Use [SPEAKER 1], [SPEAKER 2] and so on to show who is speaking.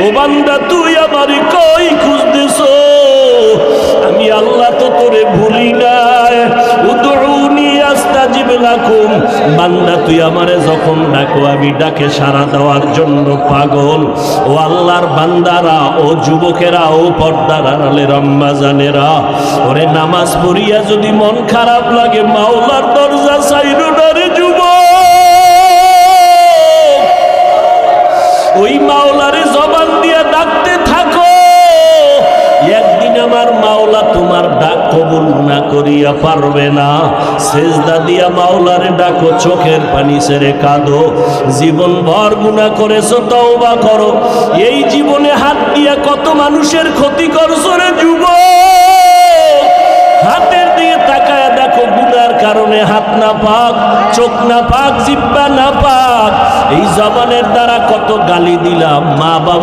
[SPEAKER 1] ও বান্দা তুই আমার কই খুঁজতেছো? আমি আল্লাহ তো তোরে ভুলি নাই। উদউনি আস্তাজিব লাকুম, বান্দা তুই আমারে যখন ডাকো আমি ডাকে সাড়া দেওয়ার জন্য পাগল। ও আল্লাহর বান্দারা, ও যুবকেরা, ও পর্দার আড়ালের আম্মা জানেরা, ওরে নামাজ পড়িয়া যদি মন খারাপ লাগে মাওলার দরজা ছাইরো না রে যুবক। ওই মাওলারে জবান দিয়া ডাকতে থাকো। একদিন আমার মাওলা তোমার ডাক কবুল না করিয়া পারবে না। সেজদা দিয়া মাওলারে ডাকো, চোখের পানি ছেড়ে কাঁদো। জীবন ভর গুনাহ করেছো, তওবা করো। এই জীবনে হাত দিয়া কত মানুষের ক্ষতি করছো রে যুবক। হাতের দিকে তাকায় দেখো, গুনার কারণে হাত না পাক, চোখ না পাক, জিহ্বা না পাক। এই জবানের দ্বারা কত গালি দিলাম, মা বাবা